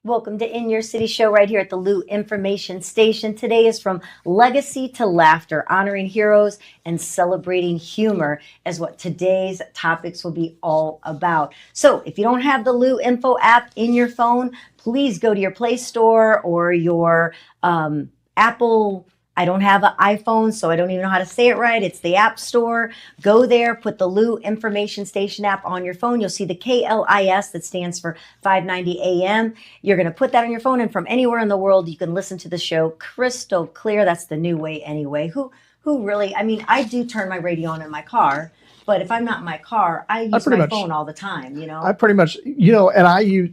Welcome to In Your City Show right here at the Lou Information Station. Today is From Legacy to Laughter, honoring heroes and celebrating humor is what today's topics will be all about. So if you don't have the Lou Info app in your phone, please go to your Play Store or your Apple. I don't have an iPhone, so I don't even know how to say it right. It's the App Store. Go there, put the Lou Information Station app on your phone. You'll see the KLIS that stands for 590 AM. You're going to put that on your phone, and from anywhere in the world, you can listen to the show crystal clear. That's the new way anyway. Who really, I mean, I do turn my radio on in my car, but if I'm not in my car, I use my phone all the time, you know? I pretty much, and I use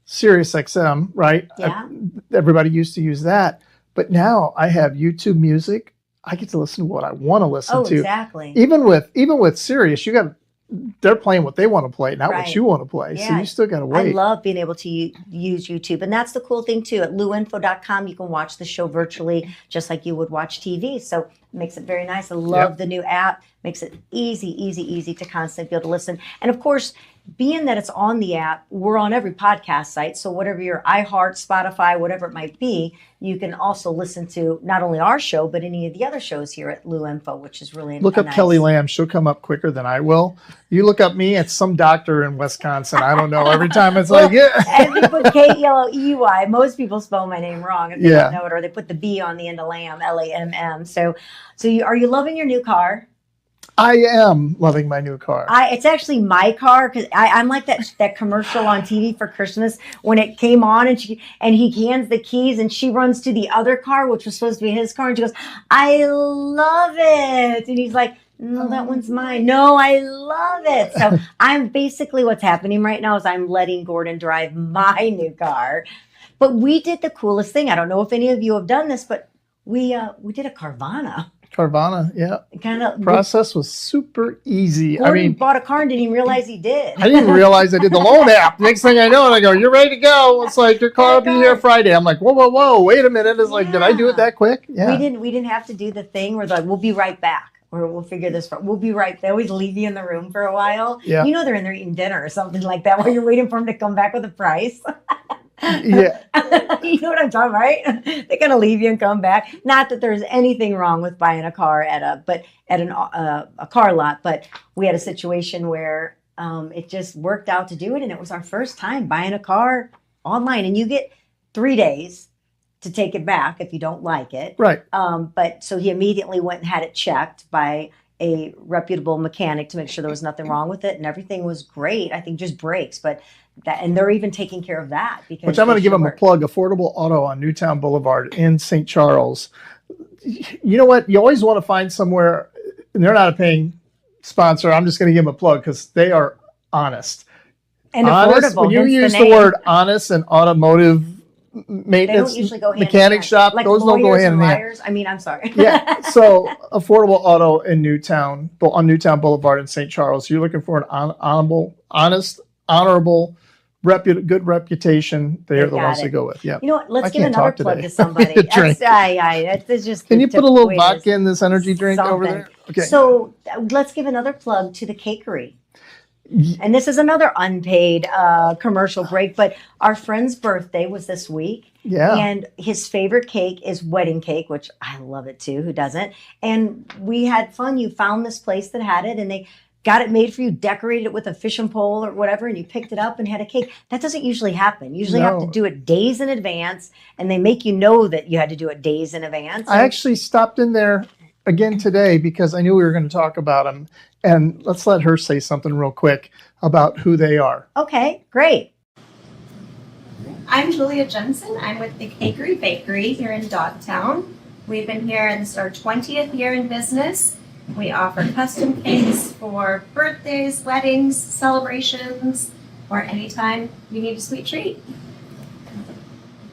Sirius XM, right? Yeah. Everybody used to use that. But now I have YouTube Music. I get to listen to what I want to listen to. Exactly. Even with Sirius, they're playing what they want to play, not what you want to play. Yeah. So you still got to wait. I love being able to use YouTube. And that's the cool thing, too. At louinfo.com, you can watch the show virtually, just like you would watch TV. So it makes it very nice. I love the new app. Makes it easy to constantly be able to listen. And, of course, being that it's on the app, we're on every podcast site. So whatever your iHeart, Spotify, whatever it might be, you can also listen to not only our show, but any of the other shows here at Lou Info, which is really Look up nice. Kelly Lamb. She'll come up quicker than I will. You look up me, it's some doctor in Wisconsin. I don't know. Every time it's like, yeah. And they put K-E-L-L-E-Y. Most people spell my name wrong if they don't know it, or they put the B on the end of Lamb, L-A-M-M. So are you loving your new car? I am loving my new car. It's actually my car, because I'm like that commercial on TV for Christmas when it came on, and he hands the keys and she runs to the other car, which was supposed to be his car, and she goes, "I love it," and he's like, "No, that one's mine." "No, I love it." So I'm basically, what's happening right now is I'm letting Gordon drive my new car. But we did the coolest thing. I don't know if any of you have done this, but we did a Carvana. Carvana, yeah. Kind of process was super easy. Gordon bought a car and didn't even realize he did. I didn't realize I did the loan app. Next thing I know, and I go, "You're ready to go." It's like, "Your car will be here Friday." I'm like, whoa, wait a minute. It's like, did I do it that quick? Yeah. We didn't have to do the thing where they're like, "We'll be right back," or "We'll figure this out." We'll be right. They always leave you in the room for a while. Yeah. They're in there eating dinner or something like that while you're waiting for them to come back with a price. Yeah. You know what I'm talking about, right? They're gonna leave you and come back. Not that there's anything wrong with buying a car at a car lot, but we had a situation where it just worked out to do it, and it was our first time buying a car online, and you get 3 days to take it back if you don't like it. Right. But so he immediately went and had it checked by a reputable mechanic to make sure there was nothing wrong with it, and everything was great. I think just brakes, and they're even taking care of that. Which I'm going to give them a plug. Affordable Auto on Newtown Boulevard in St. Charles. You know what? You always want to find somewhere, and they're not a paying sponsor. I'm just going to give them a plug because they are honest. And affordable. When you use the word honest and automotive maintenance, they don't usually go hand mechanic in hand. shop, like those don't go hand in hand. I mean, I'm sorry. Yeah. So Affordable Auto in Newtown, on Newtown Boulevard in St. Charles. You're looking for an honorable, good reputation. They're the ones to go with. Yeah. You know what? Let's give another plug to somebody. That's just. Can you put a little vodka in this energy drink over there? Okay. So let's give another plug to the cakery. And this is another unpaid commercial break, but our friend's birthday was this week. Yeah. And his favorite cake is wedding cake, which I love it too. Who doesn't? And we had fun. You found this place that had it, and they got it made for you, decorated it with a fishing pole or whatever, and you picked it up and had a cake. That doesn't usually happen. Usually you have to do it days in advance, and they make you know that you had to do it days in advance. I actually stopped in there again today because I knew we were going to talk about them. And let's let her say something real quick about who they are. Okay, great. I'm Julia Jensen. I'm with the Cakery Bakery here in Dogtown. We've been here, and this is our 20th year in business. We offer custom cakes for birthdays, weddings, celebrations, or anytime you need a sweet treat.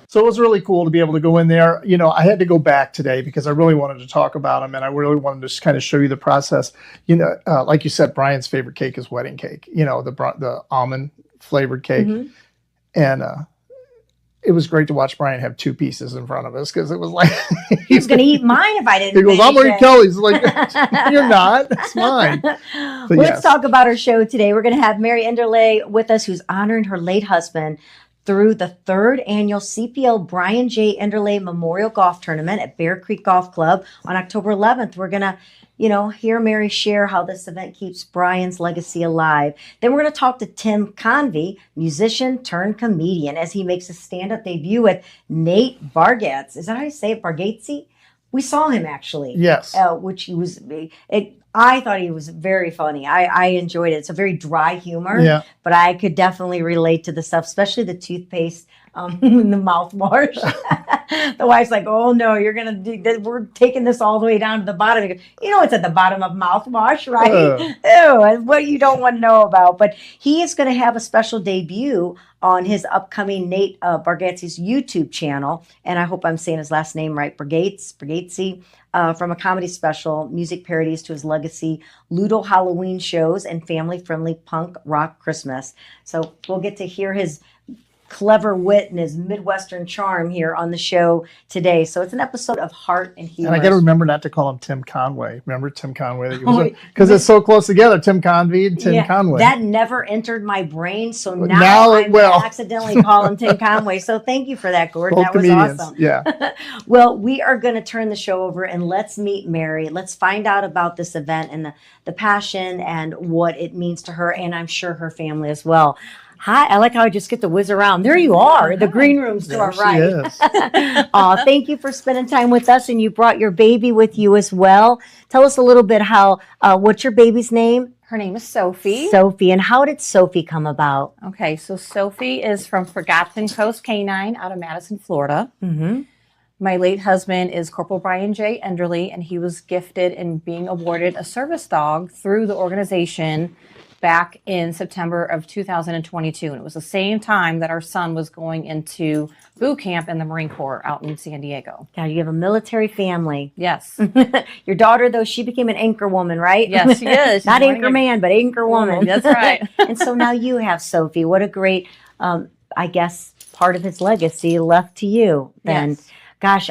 So it was really cool to be able to go in there. I had to go back today because I really wanted to talk about them, and I really wanted to just kind of show you the process. Like you said, Brian's favorite cake is wedding cake. The almond flavored cake, and it was great to watch Brian have 2 pieces in front of us because it was like he was going to eat mine if I didn't. He goes, "I'm going to eat Kelly's." Like, "You're not. It's mine." Let's talk about our show today. We're going to have Mary Enderle with us, who's honoring her late husband, through the 3rd annual CPL Brian J. Enderle Memorial Golf Tournament at Bear Creek Golf Club on October 11th. We're going to, hear Mary share how this event keeps Brian's legacy alive. Then we're going to talk to Tim Convy, musician turned comedian, as he makes his stand-up debut with Nate Bargatze. Is that how you say it? Bargatze? We saw him actually. Yes. Which he was, I thought he was very funny. I enjoyed it. It's a very dry humor, Yeah. but I could definitely relate to the stuff, especially the toothpaste and the mouthwash. The wife's like, "Oh no, you're gonna do that. We're taking this all the way down to the bottom." He goes, it's at the bottom of mouthwash, right? Ew, what you don't want to know about. But he is going to have a special debut on his upcoming Nate Bargatze's YouTube channel, and I hope I'm saying his last name right, Bargatze. From a comedy special, music parodies to his legacy, Ludo Halloween shows, and family-friendly punk rock Christmas. So we'll get to hear his clever wit and his Midwestern charm here on the show today. So it's an episode of heart and humor. And I got to remember not to call him Tim Conway. Remember Tim Conway? Because it's so close together, Tim Convy and Tim Conway. That never entered my brain, so now I'm going to accidentally call him Tim Conway. So thank you for that, Gordon. Both that was comedians. awesome. Yeah. Well, we are going to turn the show over and let's meet Mary. Let's find out about this event and the passion and what it means to her, and I'm sure her family as well. Hi, I like how I just get to whiz around. There you are, the green room's to our right. Thank you for spending time with us, and you brought your baby with you as well. Tell us a little bit what's your baby's name? Her name is Sophie. Sophie, and how did Sophie come about? Okay, so Sophie is from Bargatze Coast Canine out of Madison, Florida. Mm-hmm. My late husband is Corporal Brian J. Enderle, and he was gifted and being awarded a service dog through the organization back in September of 2022. And it was the same time that our son was going into boot camp in the Marine Corps out in San Diego. God, you have a military family. Yes. Your daughter, though, she became an anchor woman, right? Yes, she is. Not anchor man, but anchor woman. That's right. And so now you have Sophie. What a great, I guess, part of his legacy left to you. Then, Yes. Gosh,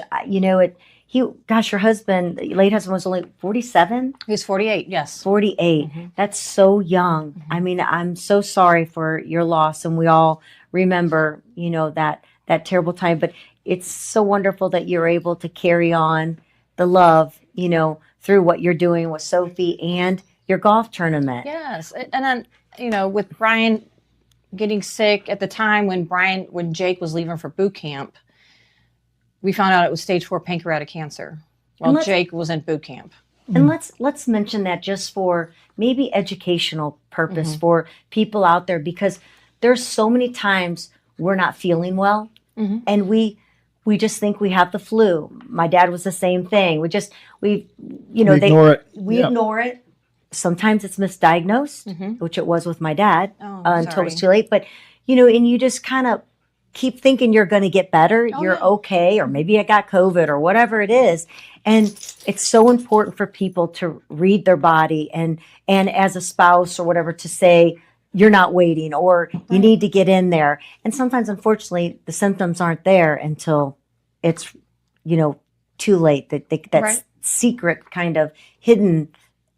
your husband, your late husband, was only 47? He's 48, yes. 48. Mhm. That's so young. I mean, I'm so sorry for your loss, and we all remember, that terrible time. But it's so wonderful that you're able to carry on the love, through what you're doing with Sophie and your golf tournament. Yes. And then, with Brian getting sick at the time when Jake was leaving for boot camp, we found out it was stage 4 pancreatic cancer while Jake was in boot camp. And let's mention that just for maybe educational purpose for people out there, because there's so many times we're not feeling well and we just think we have the flu. My dad was the same thing. We ignore it. We ignore it. Sometimes it's misdiagnosed, which it was with my dad until it was too late. But, and you just kind of keep thinking you're going to get better, you're okay, or maybe I got COVID or whatever it is. And it's so important for people to read their body and as a spouse or whatever to say, you're not waiting or you need to get in there. And sometimes, unfortunately, the symptoms aren't there until it's, too late. That's secret kind of hidden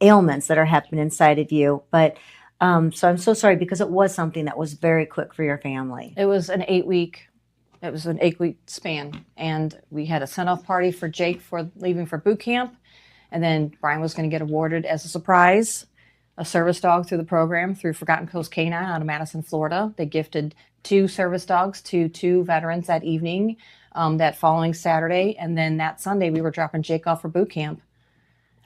ailments that are happening inside of you. But so I'm so sorry, because it was something that was very quick for your family. It was an 8-week span. And we had a send-off party for Jake for leaving for boot camp. And then Brian was going to get awarded as a surprise a service dog through the program through Forgotten Coast Canine out of Madison, Florida. They gifted 2 service dogs to 2 veterans that evening, that following Saturday. And then that Sunday, we were dropping Jake off for boot camp.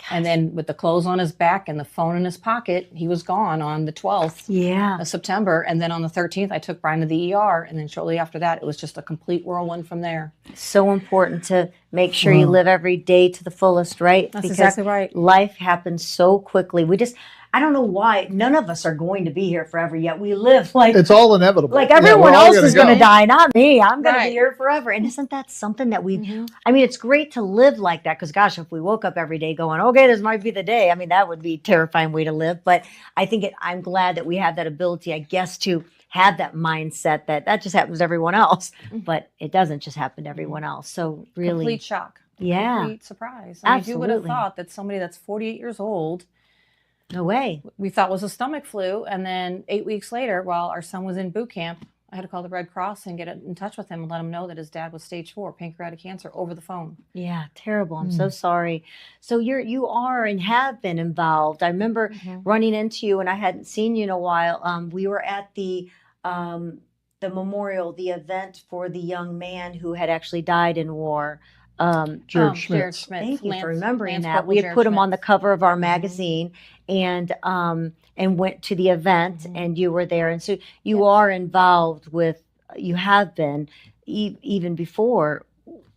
And then with the clothes on his back and the phone in his pocket, he was gone on the 12th of September. And then on the 13th, I took Brian to the ER. And then shortly after that, it was just a complete whirlwind from there. So important to make sure you live every day to the fullest, right? That's exactly right. Life happens so quickly. I don't know why none of us are going to be here forever, yet we live like it's all inevitable. Like everyone else is going to die, not me. I'm going to be here forever. And isn't that something that I mean, it's great to live like that, because gosh, if we woke up every day going, okay, this might be the day, I mean, that would be a terrifying way to live. But I think I'm glad that we have that ability, I guess, to have that mindset that just happens to everyone else, but it doesn't just happen to everyone else. So really, complete shock. Yeah. Complete surprise. I mean, who would have thought that somebody that's 48 years old, no way, we thought was a stomach flu, and then 8 weeks later, while our son was in boot camp, I had to call the Red Cross and get in touch with him and let him know that his dad was stage 4 pancreatic cancer over the phone. Yeah, terrible. I'm so sorry. So you are and have been involved. I remember running into you, and I hadn't seen you in a while. We were at the memorial, the event for the young man who had actually died in war. Jared Jared Schmitz. Schmidt. Thank you Lance- for remembering Lance that. Corporal We had Jared put him on the Schmitz. cover of our magazine, and went to the event, and you were there, and so you are involved with. You have been even before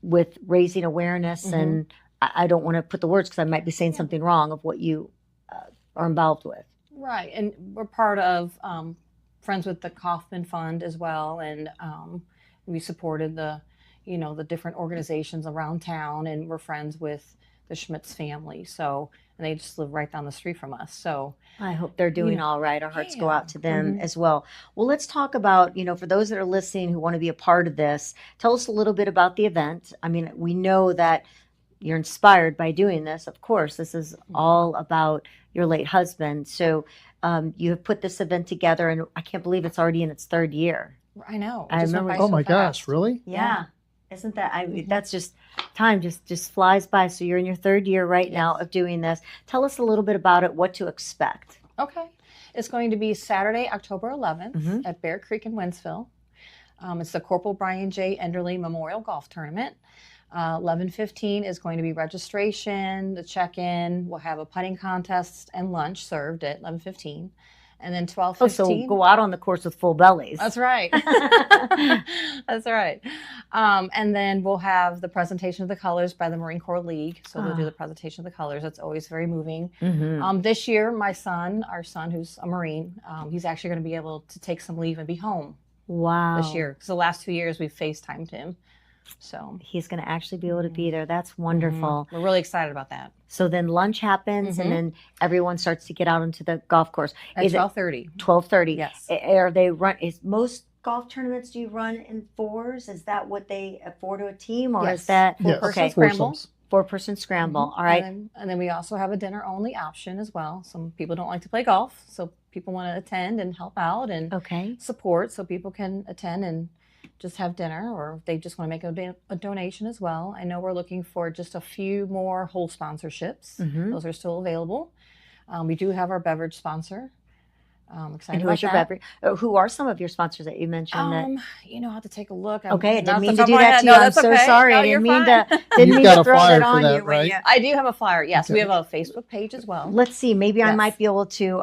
with raising awareness, and I don't want to put the words because I might be saying something wrong of what you are involved with. Right. And we're part of Friends with the Kaufman Fund as well. And we supported the different organizations around town, and we're friends with the Schmitz family. So, and they just live right down the street from us. So I hope they're doing all right. Our hearts go Yeah. out to them as well. Well, let's talk about, for those that are listening who want to be a part of this, tell us a little bit about the event. I mean, we know that you're inspired by doing this. Of course, this is all about your late husband. So you have put this event together, and I can't believe it's already in its 3rd year. I know. I It just went remember- by Oh so my fast. gosh, really? Yeah. Isn't that, that's just, time just flies by. So you're in your 3rd year right now of doing this. Tell us a little bit about it, what to expect. Okay. It's going to be Saturday, October 11th Mhm. at Bear Creek in Wentzville. It's the Corporal Brian J. Enderle Memorial Golf Tournament. 11:15 is going to be registration, the check-in. We'll have a putting contest and lunch served at 11:15. And then 12:15. So go out on the course with full bellies. That's right. That's right. And then we'll have the presentation of the colors by the Marine Corps League. So they'll do the presentation of the colors. That's always very moving. Mhm. This year, our son, who's a Marine, he's actually going to be able to take some leave and be home Wow. this year. Because the last 2 years we've FaceTimed him. So He's going to actually be able to be there. That's wonderful. we're really excited about that. So then lunch happens, and then everyone starts to get out into the golf course. At Is it 12:30. 12:30? Yes. Are they run? Is most golf tournaments, do you run in 4s? Is that what they afford to a team, or Yes. is that Yes. Four-person okay? scramble. Foursomes. 4-person scramble. All right. And then we also have a dinner only option as well. Some people don't like to play golf, so people want to attend and help out and Okay. support, so people can attend and just have dinner, or if they just want to make a donation as well. I know we're looking for just a few more whole sponsorships. Those are still available. We do have our beverage sponsor. Excited And about who's your that. beverage? Who are some of your sponsors that you mentioned? That I'll have to take a look. okay, I Not didn't off mean the to top do of my that head. to you. No, I'm that's so okay. sorry. No, I didn't you're mean fine. to. Didn't You've mean got to a throw flyer that for on that, you. right? You, I do have a flyer. Yes, we Okay. have a Facebook page as well. let's see. Maybe I Yes. might be able to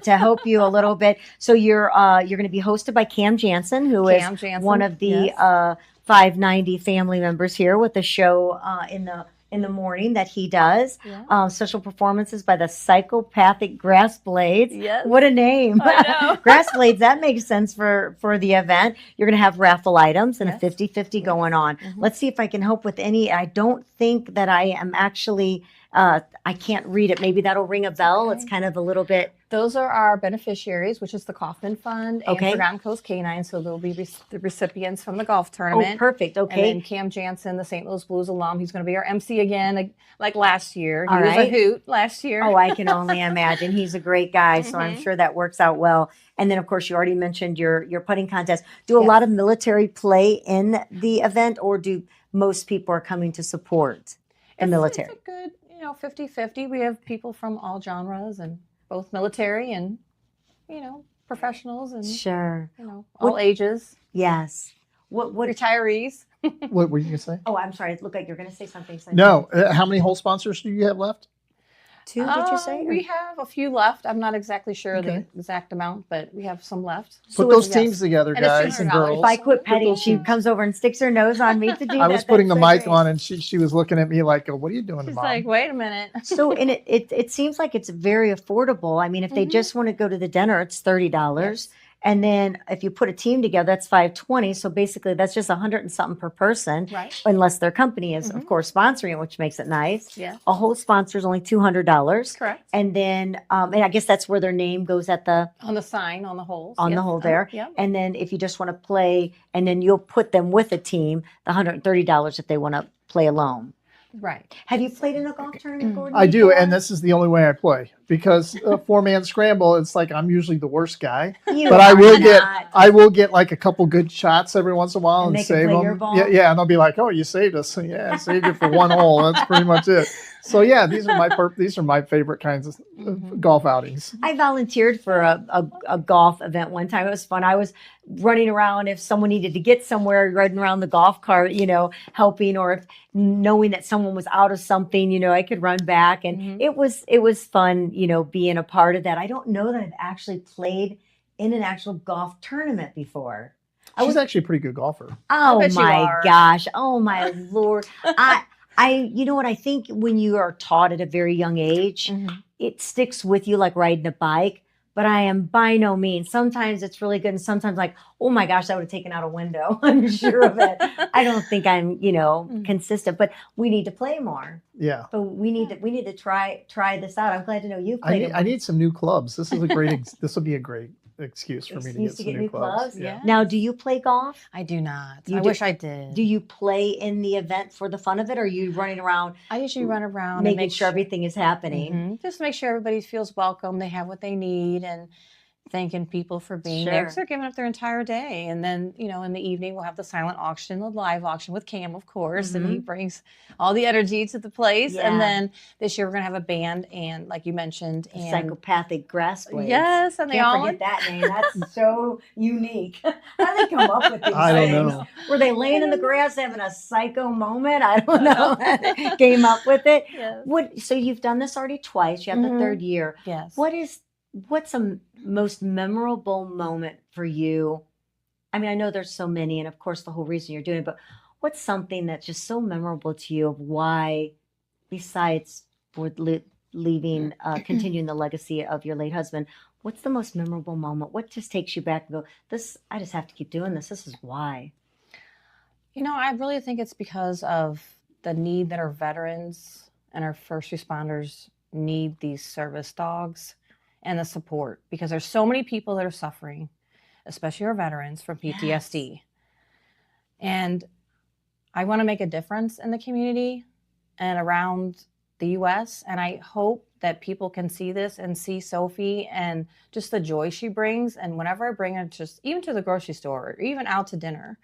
help you a little bit. So you're going to be hosted by Cam Jansen, who is Cam Jansen, one of the yes. 590 family members here with the show in the morning that he does. Yeah. Special performances by the Psychopathic Grass Blades. Yes. What a name. I know. Grass Blades, that makes sense for the event. You're going to have raffle items and Yes. a 50-50 going on. Let's see if I can help with any. I don't think that I am actually, I can't read it. Maybe that'll ring a bell. okay. It's kind of a little bit. Those are our beneficiaries, which is the Kaufman Fund and Okay. Forgotten Coast Canine. So they'll be the recipients from the golf Oh, tournament. perfect. And Okay. then Cam Jansen, the St. Louis Blues alum, he's going to be our MC again, like last year. He All was right. a hoot last year. Oh, I can only imagine. He's a great guy, so I'm sure that works out well. And then, of course, you already mentioned your putting contest. Do a Yes. lot of military play in the event, or do most people are coming to support the military? It's a good, 50-50. We have people from all genres and both military and, professionals and, Sure. all ages, Yes. What? retirees. What were you going to say? Oh, I'm sorry. It looked like you're going to say something. No. How many whole sponsors do you have left? 2, did you say? We have a few left. I'm not exactly sure Okay. the exact amount, but we have some left. So Put those yes. teams together, And it's guys and $200. girls. If I quit petting, those she teams. comes over and sticks her nose on me to do that. I was putting the That's so mic great. on, and she was looking at me like, "What are you doing, She's Mom?" like, wait a minute. So, and it seems like it's very affordable. I mean, if they just want to go to the dinner, it's $30. And then if you put a team together, that's $520. So basically, that's just $100 and something per person, Right. unless their company is, of course, sponsoring it, which makes it nice. Yeah. A whole sponsor is only $200. Correct. And then, and I guess that's where their name goes at the On the sign, on the holes. on the Yes. hole there. Yeah. And then if you just want to play, and then you'll put them with a team, the $130 if they want to play alone. Right. Have you played in a golf tournament, Gordon? I do, before? and this is the only way I play because a 4-man scramble, it's like I'm usually the worst guy. You But I are will get like a couple good shots every once in a while And and they can save play them. your ball? Yeah, and I'll be like, "Oh, you saved us." Yeah, I saved you for one hole. That's pretty much it. So yeah, these are my favorite kinds of golf outings. I volunteered for a golf event one time. It was fun. I was running around if someone needed to get somewhere, riding around the golf cart, helping, or if knowing that someone was out of something, I could run back. And it was fun, being a part of that. I don't know that I've actually played in an actual golf tournament before. I was actually a pretty good golfer. Oh bet you my are. gosh. Oh my Lord. You know what? I think when you are taught at a very young age, it sticks with you like riding a bike. But I am by no means. Sometimes it's really good, and sometimes like, oh my gosh, that would have taken out a window. I'm sure of it. I don't think I'm, consistent. But we need to play more. Yeah. But we need to try this out. I'm glad to know you've played it. I need some new clubs. This is a great. This will be a great excuse for me to Excuse get some new clubs. Yeah. Now, do you play golf? I do not. You I do- wish I did. Do you play in the event for the fun of it, or are you running around I usually run around and making make sure everything is happening? Just make sure everybody feels welcome. They have what they need, and thanking people for being there, because Sure. they're giving up their entire day. And then, in the evening, we'll have the silent auction, the live auction with Cam, of course, and he brings all the energy to the place. Yeah. And then this year we're going to have a band, and like you mentioned, The and psychopathic grass blades. yes, and they Can't all forget that name. That's so unique. How do they come up with these I don't things? know. Were they laying in the grass having a psycho moment? I don't know. Came up with it. Yes. So you've done this already twice. You have the third year. Yes. What's a most memorable moment for you? I mean, I know there's so many, and of course the whole reason you're doing it, but what's something that's just so memorable to you of why, besides for leaving, continuing the legacy of your late husband, what's the most memorable moment? What just takes you back and go, I just have to keep doing this. This is why. I really think it's because of the need that our veterans and our first responders need these service dogs and the support, because there's so many people that are suffering, especially our veterans, from PTSD. Yes. And I want to make a difference in the community and around the U.S. And I hope that people can see this and see Sophie and just the joy she brings. And whenever I bring her just even to the grocery store or even out to dinner,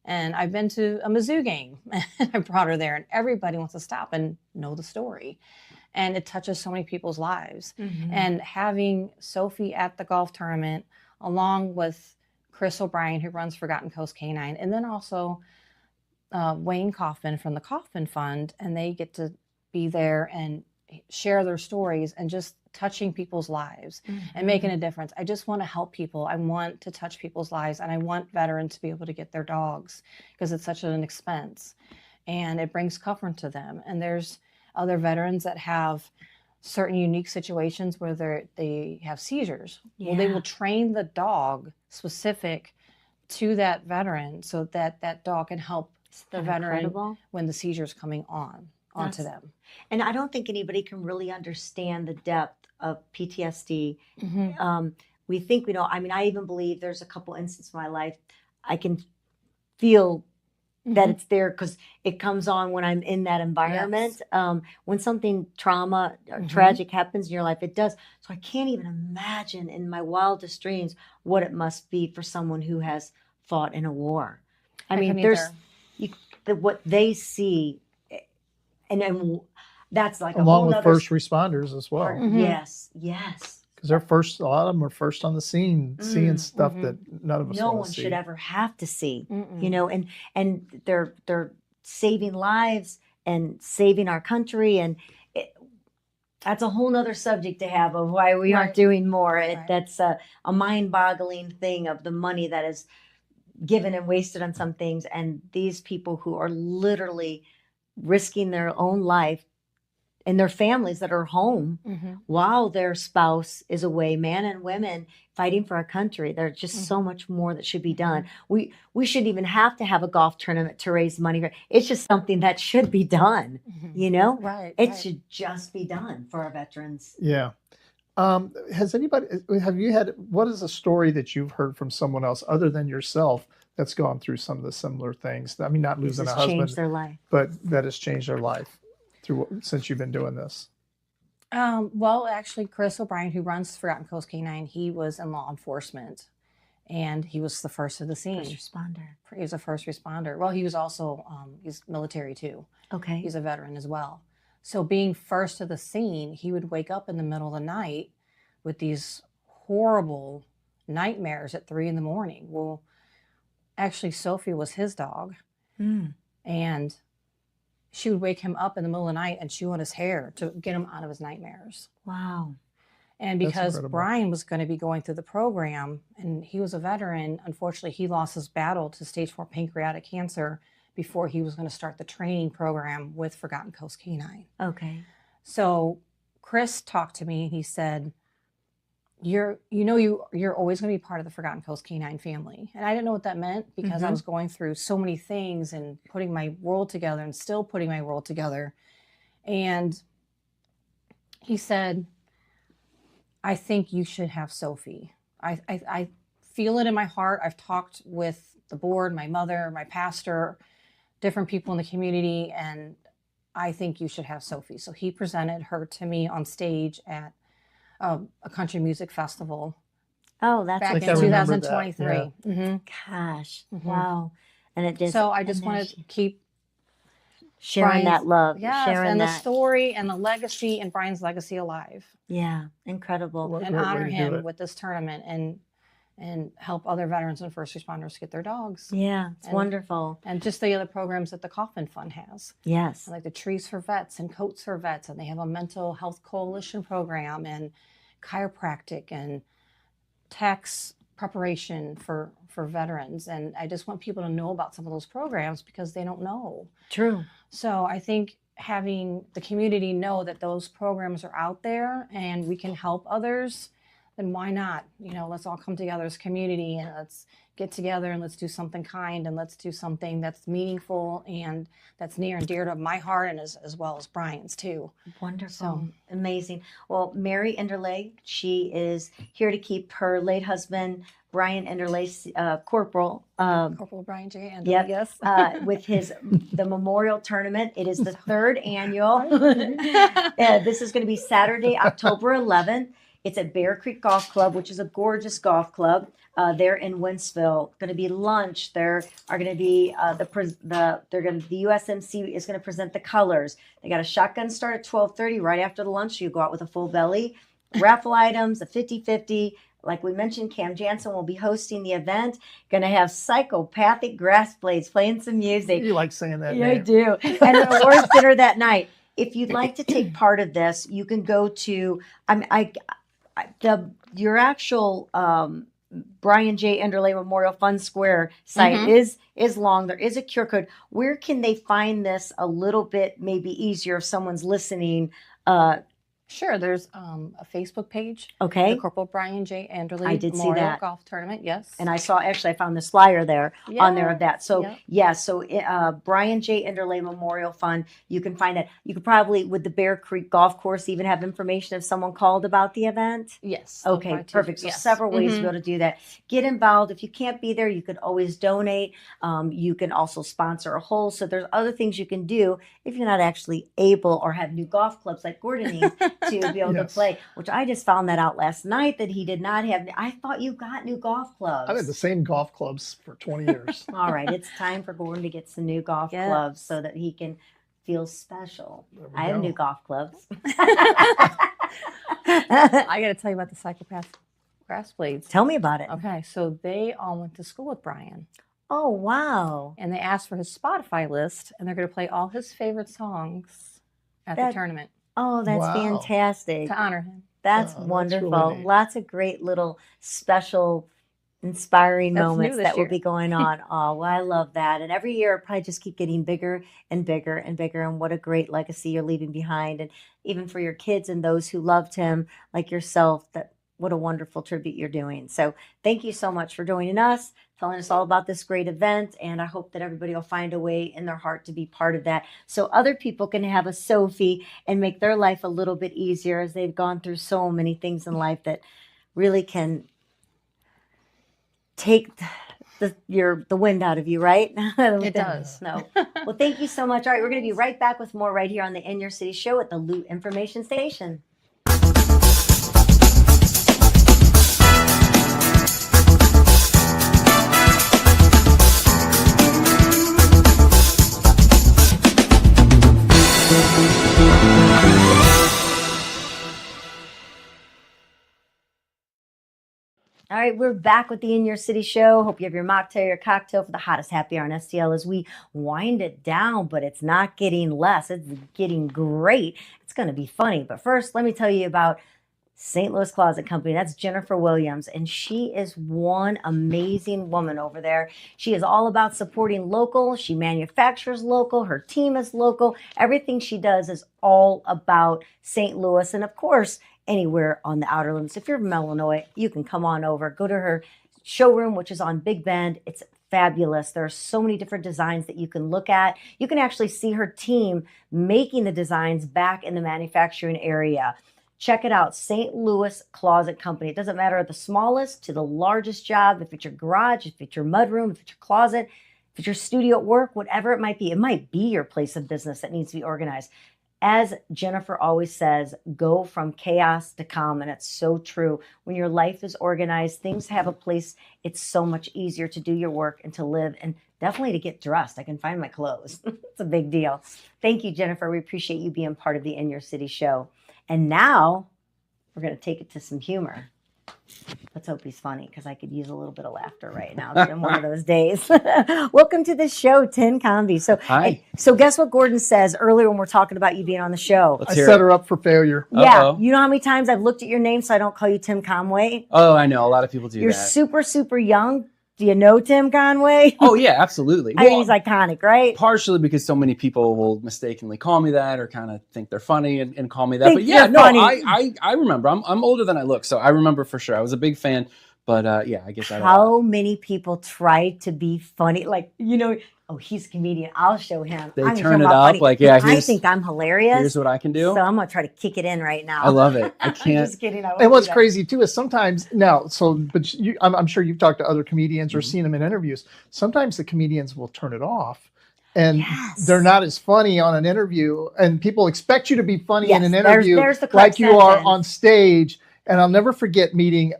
and I've been to a Mizzou game and I brought her there, and everybody wants to stop and know the story. And it touches so many people's lives. And having Sophie at the golf tournament, along with Chris O'Brien, who runs Forgotten Coast Canine, and then also Wayne Kaufman from the Kaufman Fund, and they get to be there and share their stories and just touching people's lives and making a difference. I just want to help people. I want to touch people's lives, and I want veterans to be able to get their dogs, because it's such an expense, and it brings comfort to them. And there's other veterans that have certain unique situations where they have seizures. Well, they will train the dog specific to that veteran so that that dog can help the veteran Incredible. when the seizure is coming onto them. And I don't think anybody can really understand the depth of PTSD. We think we know. I mean, I even believe there's a couple instances in my life I can feel that it's there because it comes on when I'm in that environment. When something tragic happens in your life, it does. So I can't even imagine in my wildest dreams what it must be for someone who has fought in a war. I mean, there's what they see, and that's like Along a whole with nother first responders as well. Yes. Because a lot of them are first on the scene, seeing stuff that none of us No want one to see. should ever have to see, and they're saving lives and saving our country, and that's a whole nother subject to have of why we aren't doing more. That's a mind-boggling thing of the money that is given and wasted on some things, and these people who are literally risking their own life and their families that are home while their spouse is away, man and women fighting for our country. There's just so much more that should be done. We shouldn't even have to have a golf tournament to raise money. It's just something that should be done, It should just be done for our veterans. Yeah. What is a story that you've heard from someone else other than yourself that's gone through some of the similar things? I mean, not losing a husband, changed their life. but that has changed their life since you've been doing this. Well, actually, Chris O'Brien, who runs Forgotten Coast Canine, he was in law enforcement, and he was the first of the scene. First responder. He was a first responder. Well, he was also he's military too. Okay. He's a veteran as well. So being first to the scene, he would wake up in the middle of the night with these horrible nightmares at 3 a.m. Well, actually, Sophie was his dog, and she would wake him up in the middle of the night and chew on his hair to get him out of his nightmares. Wow. And That's because incredible. Brian was going to be going through the program, and he was a veteran, unfortunately, he lost his battle to stage 4 pancreatic cancer before he was going to start the training program with Forgotten Coast Canine. Okay. So Chris talked to me and he said, you're always going to be part of the Forgotten Coast Canine family. And I didn't know what that meant because I was going through so many things and putting my world together and still putting my world together. And he said, I think you should have Sophie. I feel it in my heart. I've talked with the board, my mother, my pastor, different people in the community, and I think you should have Sophie. So he presented her to me on stage at a country music festival Oh, that's back Like in I remember that, 2023. yeah. gosh. Mhm. Wow. And it just So I just and wanted there's to keep sharing that Brian's- love, yes, sharing and the that. story and the legacy and Brian's legacy alive, Yeah, incredible. What a and great way honor to do him it. with this tournament and help other veterans and first responders get their dogs. Yeah, it's And- wonderful. And just the other programs that the Coffin Fund has, Yes. like the Trees for Vets and Coats for Vets, and they have a mental health coalition program and chiropractic and tax preparation for veterans. And I just want people to know about some of those programs because they don't know. True. So I think having the community know that those programs are out there and we can help others, then why not? Let's all come together as a community and let's get together and let's do something kind and let's do something that's meaningful and that's near and dear to my heart and as well as Brian's too. Wonderful. So- Amazing. Well, Mary Enderle, she is here to keep her late husband, Brian Enderle, Corporal, Corporal Brian J. and Yep. yes. with the memorial tournament. It is the third annual. This is going to be Saturday, October 11th. It's at Bear Creek Golf Club, which is a gorgeous golf club. They're in Wentzville. Going to be lunch. There are going to be the USMC is going to present the colors. They got a shotgun start at 12:30 right after the lunch. You go out with a full belly. Raffle items, a 50-50. Like we mentioned, Cam Jansen will be hosting the event. Going to have psychopathic grass blades playing some music. You like saying that Yeah, I name. do. And an awards dinner that night. If you'd like to take part of this, you can go to your actual Brian J. Enderle Memorial Fund Square site Mhm. is long. There is a QR code. Where can they find this a little bit maybe easier if someone's listening? Sure, there's a Facebook page, Okay. the Corporal Brian J. Anderle I did see Memorial that. Golf Tournament, yes. And I found this flyer there on there of that. So Yep. yeah, so Brian J. Enderle Memorial Fund, you can find that. You could probably with the Bear Creek Golf Course even have information if someone called about the event. Yes. they'll Okay, probably perfect. So yes. several ways to Mhm. be able to do that. Get involved. If you can't be there, you could always donate. You can also sponsor a hole. So there's other things you can do if you're not actually able or have new golf clubs like Gordon needs to be able to Yes. play, which I just found that out last night that he did not have. I thought you got new golf clubs. I've had the same golf clubs for 20 years. All right, it's time for Gordon to get some new golf Yes. clubs so that he can feel special. There we I have go. new golf clubs. I got to tell you about the psychopath grass blades. Tell me about it. Okay, so they all went to school with Brian, Oh, wow. and they asked for his Spotify list, and they're going to play all his favorite songs at That- the tournament Oh, that's Wow. fantastic. to honor him. That's Oh, that's wonderful. really neat. Lots of great little special, inspiring That's new moments this that will year. be going on. Oh, well, I love that. And every year it probably just keep getting bigger and bigger and bigger. And what a great legacy you're leaving behind. And even for your kids and those who loved him, like yourself, that what a wonderful tribute you're doing. So thank you so much for joining us, telling us all about this great event. And I hope that everybody will find a way in their heart to be part of that. So other people can have a Sophie and make their life a little bit easier as they've gone through so many things in life that really can take the wind out of you, right? It does. No. Well, thank you so much. All right, we're going to be right back with more right here on the In Your City show at the Loot Information Station. All right, we're back with the In Your City show. Hope you have your mocktail, your cocktail for the hottest happy hour on STL as we wind it down, but it's not getting less. It's getting great. It's going to be funny. But first, let me tell you about St. Louis Closet Company. That's Jennifer Williams, and she is one amazing woman over there. She is all about supporting local. She manufactures local. Her team is local. Everything she does is all about St. Louis, and of course, anywhere on the outer limits. If you're from Illinois, you can come on over. Go to her showroom, which is on Big Bend. It's fabulous. There are so many different designs that you can look at. You can actually see her team making the designs back in the manufacturing area. Check it out, St. Louis Closet Company. It doesn't matter the smallest to the largest job, if it's your garage, if it's your mudroom, if it's your closet, if it's your studio at work, whatever it might be. It might be your place of business that needs to be organized. As Jennifer always says, go from chaos to calm, and it's so true. When your life is organized, things have a place. It's so much easier to do your work and to live, and definitely to get dressed. I can find my clothes. It's a big deal. Thank you, Jennifer. We appreciate you being part of the In Your City show. And now we're going to take it to some humor. Let's hope he's funny, because I could use a little bit of laughter right now. It's been one of those days. Welcome to the show, Tim Convy. So, Hi. So guess what Gordon says earlier when we're talking about you being on the show? Let's I hear set it. her up for failure. Yeah. Uh-oh. You know how many times I've looked at your name so I don't call you Tim Conway? Oh, I know. A lot of people do You're that. super, super young. Do you know Tim Conway? Oh, yeah, absolutely. I mean, he's iconic, right? Partially because so many people will mistakenly call me that, or kind of think they're funny and call me that. Think But yeah, you're no, funny. I remember. I'm older than I look, so I remember for sure. I was a big fan. But yeah, I guess I don't. How many people try to be funny? Like, you know, oh, he's a comedian. I'll show him. They I'm gonna turn show him it how up, funny. like, yeah, I here's- think I'm hilarious. Here's what I can do. So I'm gonna try to kick it in right now. I love it. I I'm can't. just kidding. I won't And what's do that. crazy too is sometimes now, but I'm sure you've talked to other comedians or Mm-hmm. seen them in interviews. Sometimes the comedians will turn it off, and Yes. they're not as funny on an interview. And people expect you to be funny in Yes, an there's- interview, there's the like correct you are sentence. on stage. And I'll never forget meeting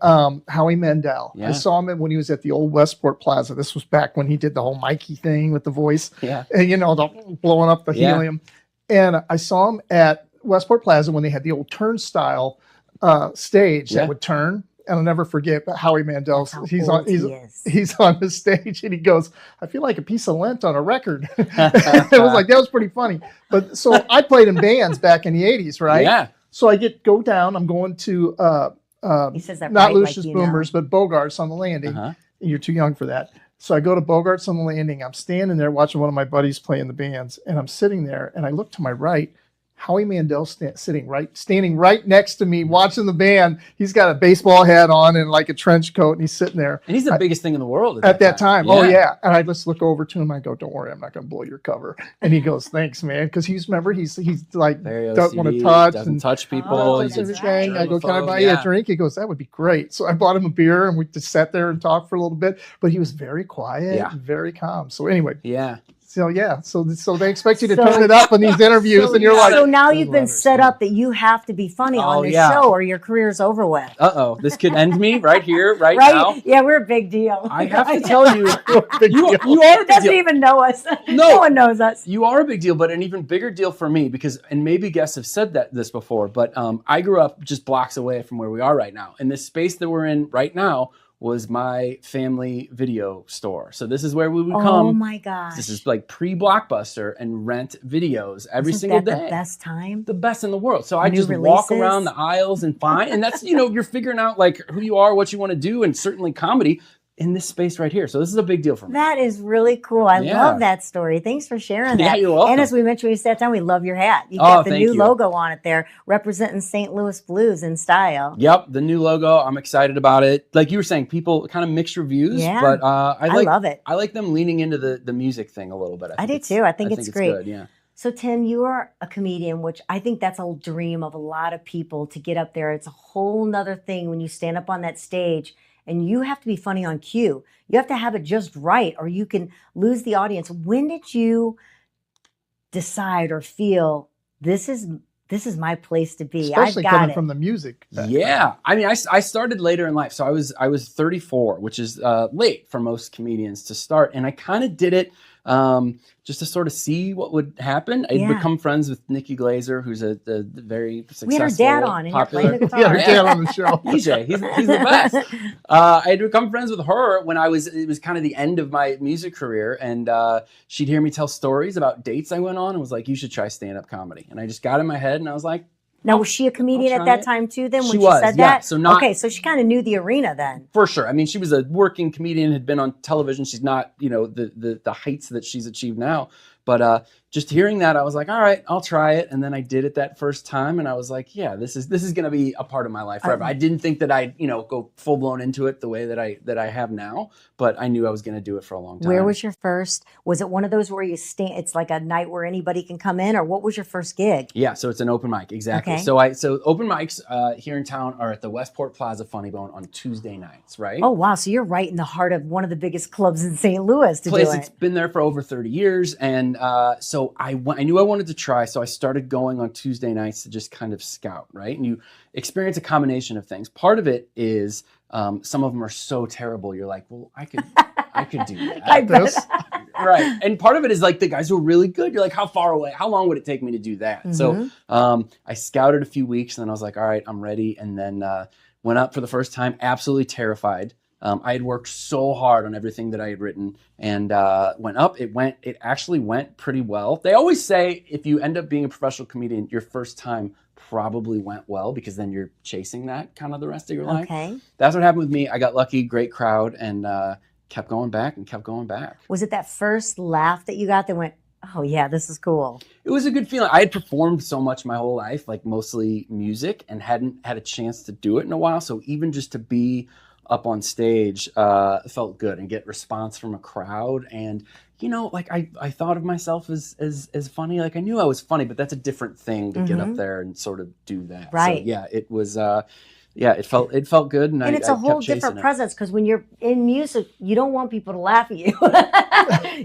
Howie Mandel. Yeah. I saw him when he was at the old Westport Plaza. This was back when he did the whole Mikey thing with the voice, Yeah. and the blowing up the Yeah. helium. And I saw him at Westport Plaza when they had the old turnstile stage Yeah. that would turn. And I'll never forget Howie Mandel. That's how He's old on. he is. He's on the stage, and he goes, "I feel like a piece of lint on a record." It was like that was pretty funny. But so I played in bands back in the '80s, right? Yeah. So I go down. I'm going to He says that not right, Lucius like Boomers, but Bogarts on the Landing. Uh-huh. You're too young for that. So I go to Bogarts on the Landing. I'm standing there watching one of my buddies play in the bands, and I'm sitting there, and I look to my right. Howie Mandel standing right next to me, watching the band. He's got a baseball hat on and like a trench coat, and he's sitting there. And he's the biggest thing in the world At that time. Oh, yeah. And I just look over to him. I go, "Don't worry, I'm not going to blow your cover." And he goes, "Thanks, man." Because he's like, Very don't want to OCD, touch. doesn't and touch people. Oh, touch that's everything. right. I go, "Can I buy you a drink?" He goes, "That would be great." So I bought him a beer, and we just sat there and talked for a little bit. But he was very quiet, Yeah. and very calm. So anyway, Yeah. so they expect you to So- turn it up in these interviews, and you're like, so now "I you've love been her set stuff." up that you have to be funny Oh, on this yeah. show, or your career's over with. Uh-oh. This could end me right here, right Right? now. Yeah, we're a big deal. I have to tell you, Big you deal. are a big doesn't deal. even know us. No. No one knows us. You are a big deal, but an even bigger deal for me because, and maybe guests have said this before, but I grew up just blocks away from where we are right now. And this space that we're in right now was my family video store. So this is where we would Oh come. my gosh. This is like pre-Blockbuster and rent videos every Isn't single that day. the best time? The best in the world. So I New just walk releases? around the aisles and find, and that's, you're figuring out like who you are, what you want to do, and certainly comedy in this space right here. So this is a big deal for me. That is really cool. I Yeah. love that story. Thanks for sharing that. Yeah, you're welcome. And as we mentioned, we sat down, we love your hat. You Oh, got the thank new you. logo on it there, representing St. Louis blues in style. Yep, the new logo. I'm excited about it. Like you were saying, people kind of mixed reviews, Yeah. but I like love it. I like them leaning into the music thing a little bit. I think do it's- too. I think it's great. good, yeah. So, Tim, you are a comedian, which I think that's a dream of a lot of people to get up there. It's a whole nother thing when you stand up on that stage and you have to be funny on cue. You have to have it just right or you can lose the audience. When did you decide or feel this is my place to be? especially I've got coming it. from the music. Yeah, I mean, I started later in life, so I was 34, which is late for most comedians to start, and I kind of did it just to sort of see what would happen. I'd become friends with Nikki Glazer, who's a very successful, we had her dad on, and popular. you're playing the guitar. Yeah, her dad on the show. EJ, he's the best. I had become friends with her when it was kind of the end of my music career, and she'd hear me tell stories about dates I went on, and was like, "You should try stand-up comedy." And I just got in my head, and I was like, now, was she a comedian at that time too? Then when she was, said yeah. that, So not okay, so she kind of knew the arena then. for sure. I mean, she was a working comedian, had been on television. She's not, the heights that she's achieved now. But just hearing that, I was like, all right, I'll try it. And then I did it that first time, and I was like, yeah, this is going to be a part of my life forever. I didn't think that I'd go full blown into it the way that I have now, but I knew I was going to do it for a long time. Where was your first? Was it one of those where you stand? It's like a night where anybody can come in, or what was your first gig? Yeah, so it's an open mic, exactly. Okay. So open mics here in town are at the Westport Plaza Funny Bone on Tuesday nights, right? Oh wow! So you're right in the heart of one of the biggest clubs in St. Louis to Place do it's it. been there for over 30 years, and so I knew I wanted to try, so I started going on Tuesday nights to just kind of scout, right? And you experience a combination of things. Part of it is some of them are so terrible, you're like, well, I could do that. I bet. Right. And part of it is like the guys who are really good. You're like, how far away? How long would it take me to do that? So I scouted a few weeks, and then I was like, all right, I'm ready. And then went up for the first time, absolutely terrified. I had worked so hard on everything that I had written, and went up. It actually went pretty well. They always say if you end up being a professional comedian, your first time probably went well, because then you're chasing that kind of the rest of your life. Okay. That's what happened with me. I got lucky, great crowd, and kept going back and kept going back. Was it that first laugh that you got that went, oh yeah, this is cool? It was a good feeling. I had performed so much my whole life, like mostly music, and hadn't had a chance to do it in a while. So even just to be up on stage felt good, and get response from a crowd. And like I thought of myself as funny. Like I knew I was funny, but that's a different thing to get up there and sort of do that. Right. So yeah, it was it felt good, and it's a whole different presence, because when you're in music, you don't want people to laugh at you.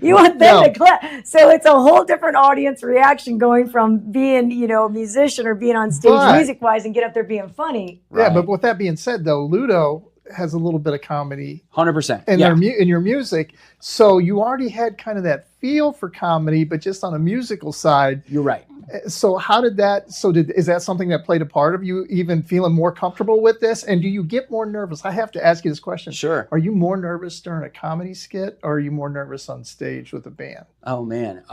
You want them to clap. So it's a whole different audience reaction going from being, a musician or being on stage music-wise and get up there being funny. Yeah, but with that being said, though, Ludo has a little bit of comedy 100%. in your music, so you already had kind of that feel for comedy, but just on a musical side. You're right. So how did that? Is that something that played a part of you even feeling more comfortable with this? And do you get more nervous? I have to ask you this question. Sure. Are you more nervous during a comedy skit, or are you more nervous on stage with a band? Oh man.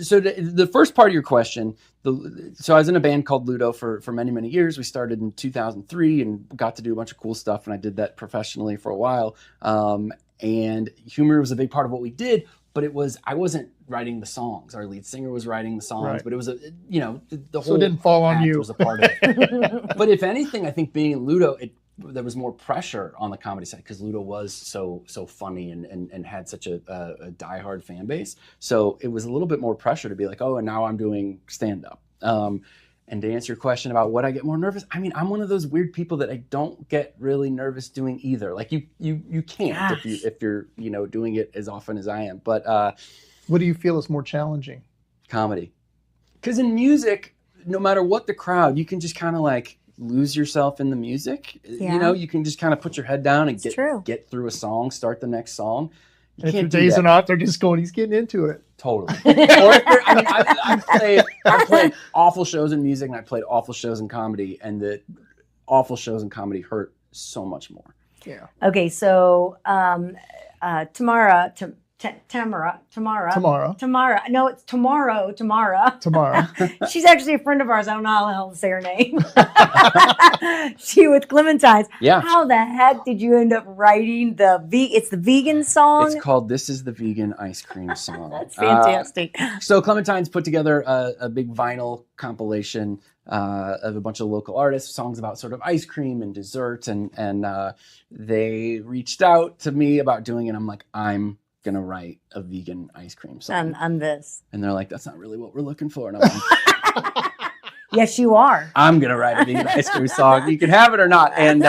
So the first part of your question, so I was in a band called Ludo for many, many years. We started in 2003 and got to do a bunch of cool stuff, and I did that professionally for a while. And humor was a big part of what we did, but I wasn't writing the songs. Our lead singer was writing the songs, Right. but it was the whole So it didn't fall on act you. was a part of it. But if anything, I think being in Ludo, there was more pressure on the comedy side, because Ludo was so funny and had such a diehard fan base. So it was a little bit more pressure to be like, oh, and now I'm doing stand-up. And to answer your question about what I get more nervous, I mean, I'm one of those weird people that I don't get really nervous doing either. Like you can't if you're doing it as often as I am. But What do you feel is more challenging? comedy, because in music, no matter what the crowd, you can just kind of like lose yourself in the music. Yeah. You can just kind of put your head down and true. get through a song, start the next song. You If your can't do days that. are not, they're just going, he's getting into it. Totally. Or if I've played awful shows in music, and I played awful shows in comedy, and the awful shows in comedy hurt so much more. Yeah. Okay, so Tamara. No, it's Tamara. Tomorrow. She's actually a friend of ours. I don't know how the hell to say her name. She with Clementines. Yeah. How the heck did you end up writing it's the vegan song? It's called "This Is the Vegan Ice Cream Song." That's fantastic. So Clementine's put together a big vinyl compilation of a bunch of local artists, songs about sort of ice cream and desserts, and they reached out to me about doing it. I'm like, I'm gonna write a vegan ice cream song. on this. And they're like, that's not really what we're looking for. And I'm like, Yes, you are. I'm gonna write a vegan ice cream song. You can have it or not. And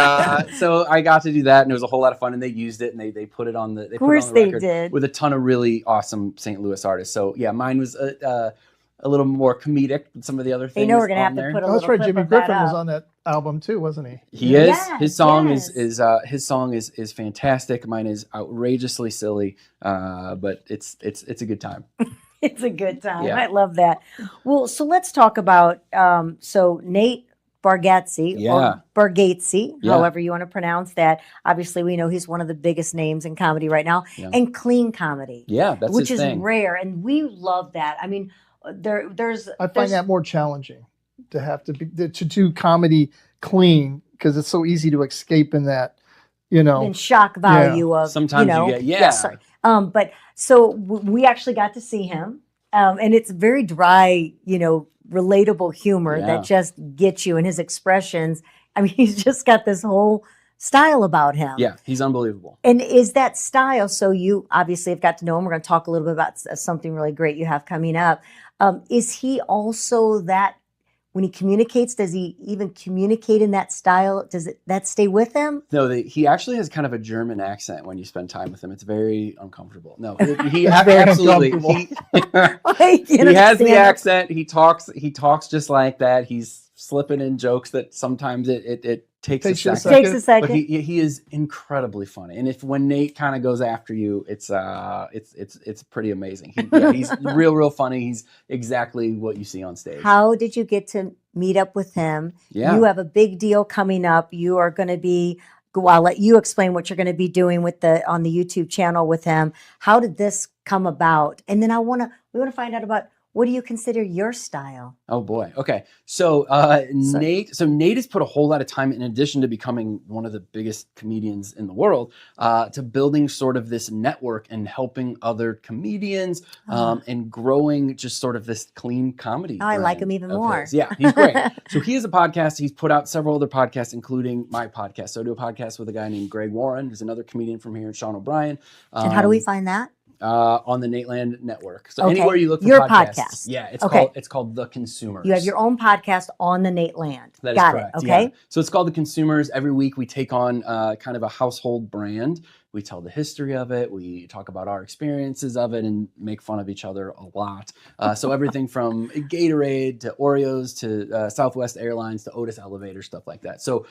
so I got to do that, and it was a whole lot of fun. And they used it, and they put it on the. Of course they did. With a ton of really awesome St. Louis artists. So yeah, mine was a little more comedic than some of the other things. They know we're gonna have on to there. put a Oh, that's little right. clip Jimmy of that Griffin was up. on that album too, wasn't he? He is. Yes, His song yes. is fantastic. Mine is outrageously silly, but it's a good time. It's a good time. Yeah. I love that. Well, so let's talk about so Nate Bargatze Yeah. or Bargatze, Yeah. however you want to pronounce that. Obviously, we know he's one of the biggest names in comedy right now, Yeah. and clean comedy, Yeah, that's which his is thing. rare, and we love that. I mean, there's I find that more challenging to have to do comedy clean because it's so easy to escape in that, in shock value of Sometimes you get sorry. But so we actually got to see him, and it's very dry, relatable humor Yeah. that just gets you, and his expressions. I mean, he's just got this whole style about him. Yeah, he's unbelievable. And is that style? So you obviously have got to know him. We're going to talk a little bit about something really great you have coming up. Is he also that? When he communicates, does he even communicate in that style? Does that stay with him? No, he actually has kind of a German accent when you spend time with him. It's very uncomfortable. No, he It's very absolutely. He has the accent. He talks just like that. He's slipping in jokes that sometimes it takes a second. Takes a second. But he is incredibly funny. And when Nate kind of goes after you, it's pretty amazing. He's real funny. He's exactly what you see on stage. How did you get to meet up with him? Yeah. You have a big deal coming up. You are going to be. Well, I'll let you explain what you're going to be doing on the YouTube channel with him. How did this come about? And then we want to find out about, what do you consider your style? Oh boy. Okay. So Nate has put a whole lot of time, in addition to becoming one of the biggest comedians in the world, to building sort of this network and helping other comedians and growing just sort of this clean comedy. Oh, I like brand him even of more. his. Yeah, he's great. So he has a podcast. He's put out several other podcasts, including my podcast. So I do a podcast with a guy named Greg Warren, who's another comedian from here, and Sean O'Brien. And how do we find that? On the Nateland Network. So Okay. anywhere you look for Your podcasts. podcast. Yeah, it's called The Consumers. You have your own podcast on the Nateland. That is Got correct. it. Okay. Yeah. So it's called The Consumers. Every week we take on kind of a household brand. We tell the history of it. We talk about our experiences of it and make fun of each other a lot. So everything from Gatorade to Oreos to Southwest Airlines to Otis Elevator, stuff like that. So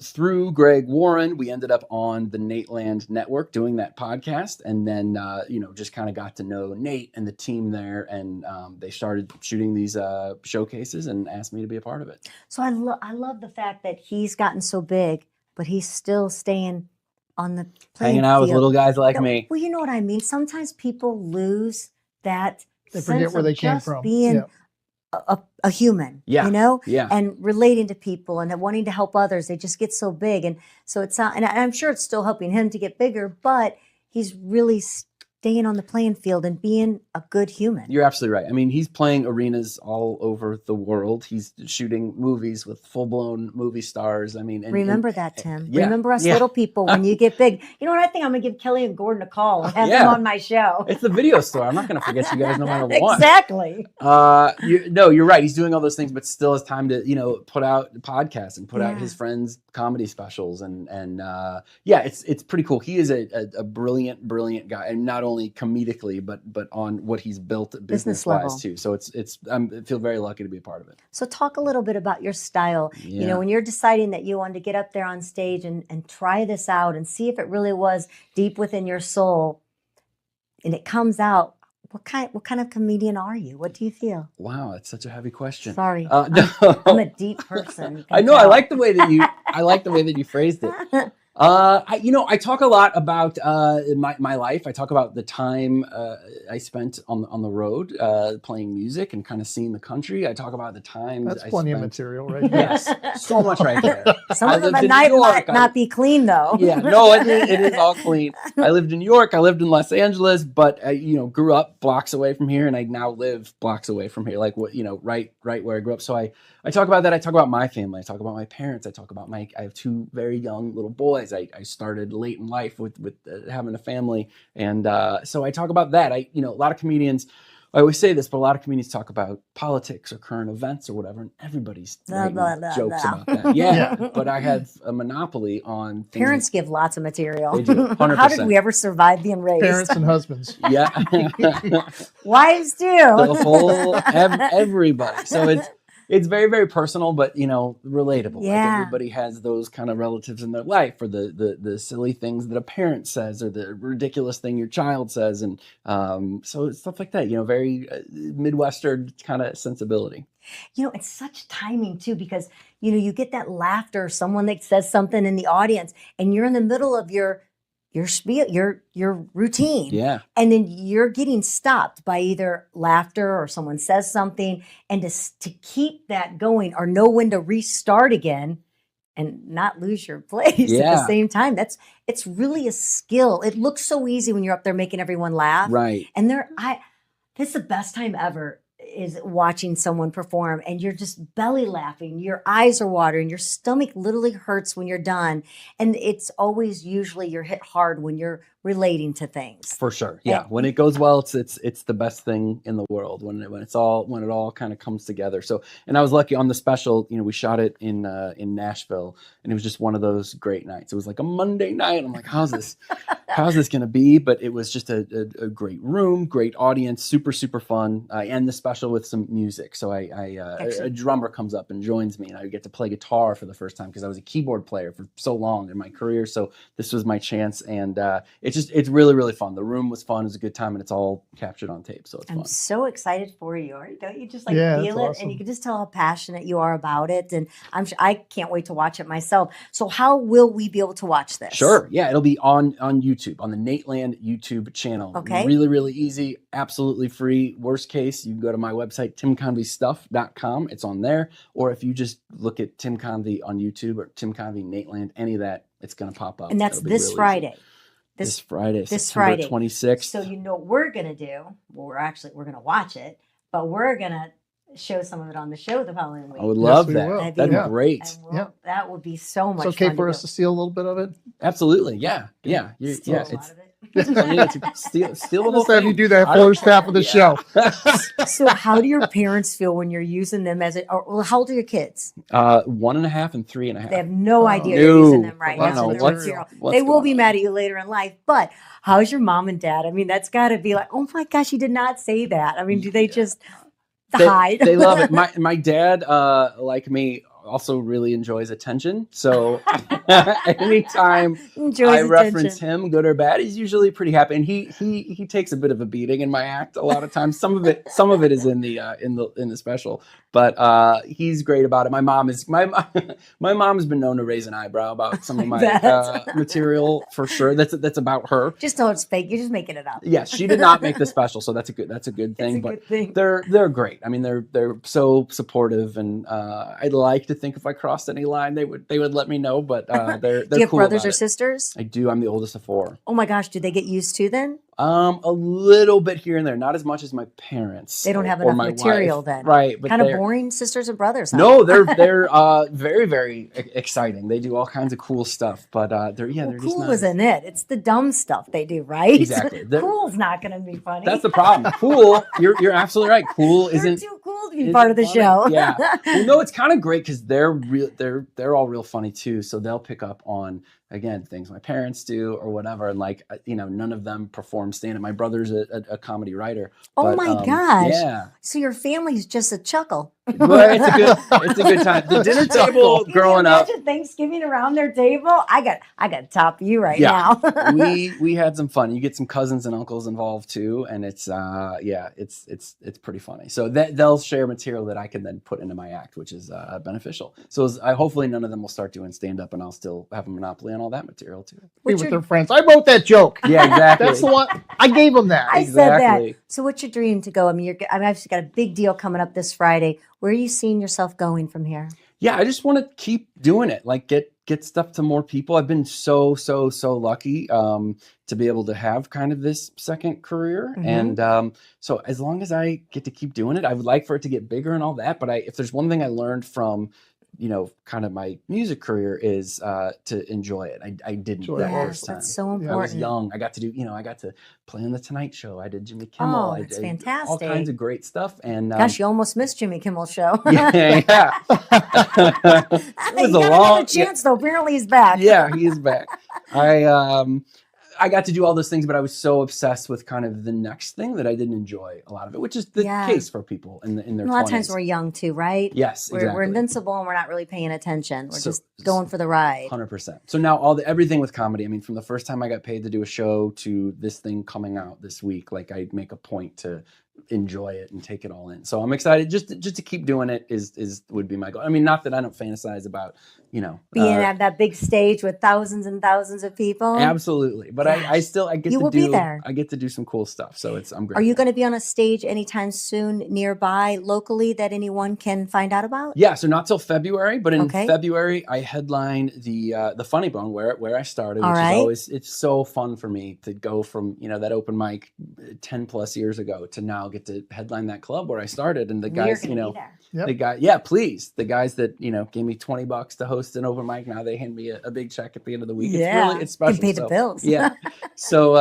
through Greg Warren, we ended up on the Nateland Network doing that podcast. And then, just kind of got to know Nate and the team there. And they started shooting these showcases and asked me to be a part of it. So I love the fact that he's gotten so big, but he's still staying on the playing Hanging out with field. little guys like No, me. Well, you know what I mean. Sometimes people lose that. They forget sense where of they came just from. Being a human, Yeah. Yeah. and relating to people and wanting to help others. They just get so big, and so it's not. And I'm sure it's still helping him to get bigger, but he's really staying on the playing field and being a good human. You're absolutely right. I mean, he's playing arenas all over the world. He's shooting movies with full-blown movie stars. I mean, Remember that, Tim. yeah, Remember us yeah. little people when you get big. You know what? I think I'm going to give Kelly and Gordon a call and have Yeah. them on my show. It's the video store. I'm not going to forget you guys no matter what. Exactly. You're right. He's doing all those things, but still has time to put out podcasts and put out Yeah. his friends' comedy specials. And it's pretty cool. He is a brilliant guy, and not only comedically, but on what he's built business level. wise too. So I feel very lucky to be a part of it. So talk a little bit about your style. You Yeah. know, when you're deciding that you wanted to get up there on stage and try this out and see if it really was deep within your soul and it comes out, what kind of comedian are you? What do you feel? Wow, that's such a heavy question. Sorry. No. I'm a deep person. you can I know. I tell. like the way that you phrased it. I talk a lot about my life. I talk about the time I spent on the road playing music and kind of seeing the country. I talk about the times That's I plenty of spent- material right there. Yes, so much right there. Some I of them lived at in night New York. might not be clean though. Yeah, no, it is all clean. I lived in New York. I lived in Los Angeles, but I, grew up blocks away from here, and I now live blocks away from here, like right where I grew up. So I talk about that. I talk about my family. I talk about my parents. I talk about I have two very young little boys. I started late in life with having a family, and so I talk about that. A lot of comedians. I always say this, but a lot of comedians talk about politics or current events or whatever, and everybody's Blah, writing blah, blah, jokes blah. about that. Yeah, but I have a monopoly on things. Parents give lots of material. They do, 100%. How did we ever survive being raised? Parents and husbands. Yeah. Wives too. The whole everybody. So it's very, very personal, but relatable. Yeah. Like everybody has those kind of relatives in their life, or the silly things that a parent says, or the ridiculous thing your child says, and so it's stuff like that. Very Midwestern kind of sensibility. It's such timing too, because you get that laughter, someone that says something in the audience, and you're in the middle of your spiel, your routine. Yeah. And then you're getting stopped by either laughter or someone says something, and to keep that going or know when to restart again and not lose your place at the Yeah. same time. It's really a skill. It looks so easy when you're up there making everyone laugh. Right. And this is the best time ever, is watching someone perform, and you're just belly laughing, your eyes are watering, your stomach literally hurts when you're done. And it's always usually you're hit hard when you're relating to things. For sure. Yeah. When it goes well, it's the best thing in the world when it all kind of comes together. So, and I was lucky on the special, we shot it in Nashville, and it was just one of those great nights. It was like a Monday night. I'm like, how's this going to be? But it was just a great room, great audience, super, super fun. I end the special with some music. So a drummer comes up and joins me, and I get to play guitar for the first time, because I was a keyboard player for so long in my career. So this was my chance. And it's really, really fun. The room was fun. It was a good time, and it's all captured on tape. So it's I'm fun. so excited for you. Don't you just feel that's it? awesome. And you can just tell how passionate you are about it. And I can't wait to watch it myself. So how will we be able to watch this? Sure. Yeah. It'll be on YouTube, on the Nateland YouTube channel. Okay. Really, really easy. Absolutely free. Worst case, you can go to my website, timconvystuff.com. It's on there. Or if you just look at Tim Convy on YouTube, or Tim Convy Nateland, any of that, it's going to pop up. And that's It'll be this real easy. Friday. This Friday, this September Friday. 26th. So what we're going to do, well, we're going to watch it, but we're going to show some of it on the show the following week. I would love we that. will. That'd be Yeah. great. And that would be so much It's okay fun for to us do. to steal a little bit of it. Absolutely. Yeah. Yeah. Steal a lot It's of it. steal the We'll whole just have you thing. do that I don't first half of the show. So how do your parents feel when you're using them or how old are your kids? 1.5 and 3.5. They have no idea No. you're using them right I now. know. They're What's- material. what's They will going be on? mad at you later in life, but how's your mom and dad? I mean, that's got to be like, oh my gosh, you did not say that. I mean, do they just hide? They love it. My dad, like me, also really enjoys attention. So anytime Enjoys I attention. reference him, good or bad, he's usually pretty happy. And he takes a bit of a beating in my act a lot of times. Some of it is in the special, but he's great about it. My mom has been known to raise an eyebrow about some of my material, for sure. That's about her. Just know it's fake. You're just making it up. Yes, she did not make the special, so that's a good thing. It's a But good thing. they're great. I mean, they're so supportive, and I'd like to think if I crossed any line, they would let me know. But they're Do you have cool brothers about or it. sisters? I do. I'm the oldest of 4. Oh my gosh, do they get used to then? A little bit here and there, not as much as my parents. They don't have or enough my material wife. then. Right? But Kind of they're- boring sisters and brothers. Huh? No, they're very, very exciting. They do all kinds of cool stuff, but they're just Cool not. isn't it? It's the dumb stuff they do, right? Exactly. Cool's not going to be funny. That's the problem. Cool. You're absolutely right. Cool They're isn't. too cool to be isn't part of the funny. show. Yeah. Well, no, it's kind of great because they're real. They're all real funny too. So they'll pick up on, again, things my parents do or whatever. And none of them perform stand-up. My brother's a comedy writer. Oh but, my gosh. Yeah. So your family's just a chuckle. But it's a good time. The dinner table growing up. Imagine Thanksgiving around their table. I got to top you right Yeah. now. we had some fun. You get some cousins and uncles involved too, and it's pretty funny. So they'll share material that I can then put into my act, which is beneficial. So hopefully none of them will start doing stand up, and I'll still have a monopoly on all that material too. Be What's with your- their friends. I wrote that joke. Yeah, exactly. That's the one. I gave them that. I said Exactly. that. So what's your dream to go? I mean, I've actually got a big deal coming up this Friday. Where are you seeing yourself going from here? Yeah, I just want to keep doing it. Like get stuff to more people. I've been so lucky to be able to have kind of this second career, Mhm. and so as long as I get to keep doing it, I would like for it to get bigger and all that. But if there's one thing I learned from kind of my music career is to enjoy it. I didn't Enjoy that it. Yes, first time. that's so I was important. young. I got to do, I got to play on the Tonight Show. I did Jimmy Kimmel. Oh, I that's did all fantastic. kinds of great stuff. And Gosh, you almost missed Jimmy Kimmel's show. yeah. It was He a got long another chance though. Apparently he's back. Yeah, he is back. I I got to do all those things, but I was so obsessed with kind of the next thing that I didn't enjoy a lot of it, which is the case for people in their 20s. A lot of times we're young too, right? Yes, exactly. We're invincible and we're not really paying attention. We're just going for the ride. 100%. So now everything with comedy, I mean, from the first time I got paid to do a show to this thing coming out this week, like I make a point to enjoy it and take it all in. So I'm excited just to keep doing it would be my goal. I mean, not that I don't fantasize about, being at that big stage with thousands and thousands of people. Absolutely. But I get You to will be there. I get to do some cool stuff. So I'm great. Are you going to be on a stage anytime soon nearby locally that anyone can find out about? Yeah, so not till February, but in Okay. February I headline the Funny Bone where I started, All which right. is always, it's so fun for me to go from, that open mic 10 plus years ago to now get to headline that club where I started. And the guys, You're gonna be there. Yep. the guy, yeah, please. The guys that, gave me $20 to host an open mic, now they hand me a big check at the end of the week. Yeah, It's special. can pay the bills. Yeah. So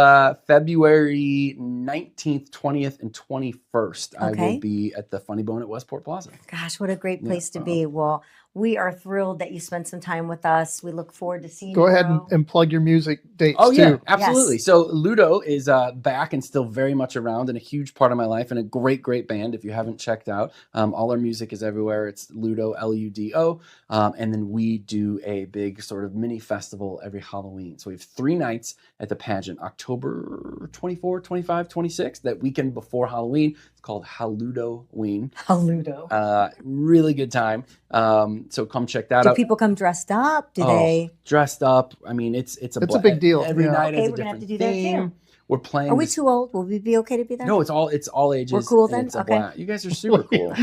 February 19th, 20th, and 21st, I Okay. will be at the Funny Bone at Westport Plaza. Gosh, what a great place to be. Well, we are thrilled that you spent some time with us. We look forward to seeing Go you. ahead grow. and plug your music dates Oh yeah, too. absolutely. Yes. So Ludo is back and still very much around and a huge part of my life and a great band. If you haven't checked out, all our music is everywhere. It's Ludo, Ludo, and then we do a big sort of mini festival every Halloween. So we have 3 nights at the pageant, October 24, 25, 26. That weekend before Halloween. It's called Halloween. Ludo. Really good time. So come check that Do out. people come dressed up? Do Oh, they? Dressed up? I mean, it's a big deal. Every Yeah. night Okay, is a we're gonna have different to do that theme. too. We're playing. Are we this- too old? Will we be okay to be there? No, it's all ages. We're cool and then? It's a Okay. blast. You guys are super cool.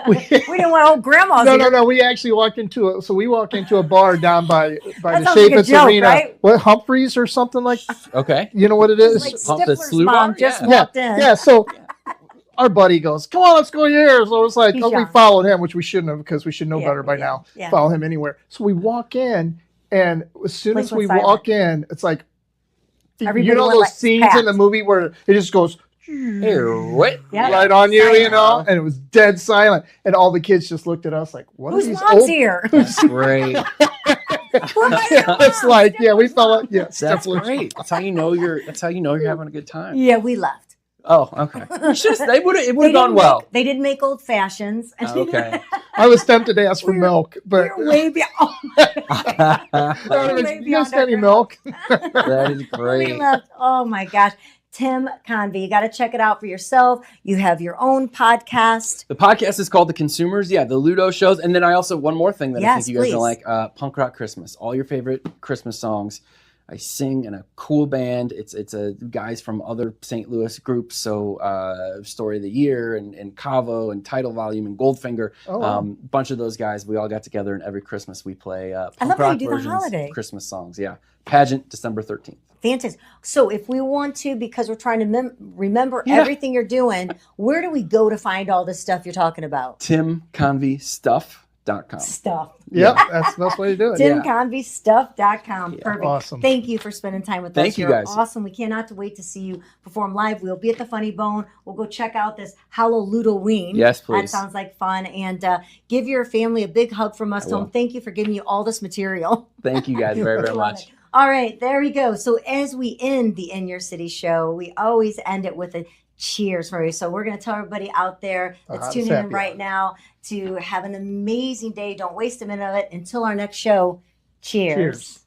we didn't want old grandmas. No, here. no. We actually walked into a bar down by That the sounds like a Chaffetz joke, Arena. right? What, Humphreys or something like? Okay. You know what it It's is? like Pump the Stifler's slew mom bar? just Yeah. walked in. Yeah. So our buddy goes, "Come on, let's go here." So it was like, He's we young. followed him, which we shouldn't have because we should know Yeah, better by yeah, now. yeah. Follow him anywhere. So we walk in, and as soon Place as we went walk in, it's like, Everybody you know went those like scenes in the pat. movie where it just goes Hey, what? Yeah. right on you, you know, Silent. and it was dead silent, and all the kids just looked at us like, "What Whose are these mom's old?" here? Great. It's like, yeah, we felt like, yeah, That's Stifler's great. That's how you know you're having a good time. Yeah, we left. Oh, okay. It would have They gone didn't well. make- they didn't make old fashions. Okay. I was tempted to ask for milk, but We're way beyond. way you guys beyond got any our milk? That is We great. left. Oh my gosh. Tim Convy, you got to check it out for yourself. You have your own podcast. The podcast is called The Consumers. Yeah, the Ludo shows. And then I also, one more thing that I Yes, think you guys please. will like, Punk Rock Christmas. All your favorite Christmas songs. I sing in a cool band. It's a guys from other St. Louis groups. So Story of the Year and Cavo and Title Volume and Goldfinger. Oh, wow. Bunch of those guys. We all got together and every Christmas we play I punk love how you rock do the versions holiday. of Christmas songs. Yeah. Pageant, December 13th. Fantastic. So if we want to, because we're trying to remember Yeah. everything you're doing, where do we go to find all this stuff you're talking about? TimConvyStuff.com. Stuff. Yep, that's the best way to do it. Yeah. TimConvyStuff.com. Yeah. Perfect. Awesome. Thank you for spending time with us. Thank you, You're guys. awesome. We cannot wait to see you perform live. We'll be at the Funny Bone. We'll go check out this Halloween. Yes, That please. sounds like fun. And give your family a big hug from us. I Tell will. them thank you for giving you all this material. Thank you guys very, very Love much. it. All right, there we go. So as we end the In Your City show, we always end it with a cheers for you. So we're going to tell everybody out there that's It's tuning in happy right now to have an amazing day. Don't waste a minute of it. Until our next show, cheers. Cheers.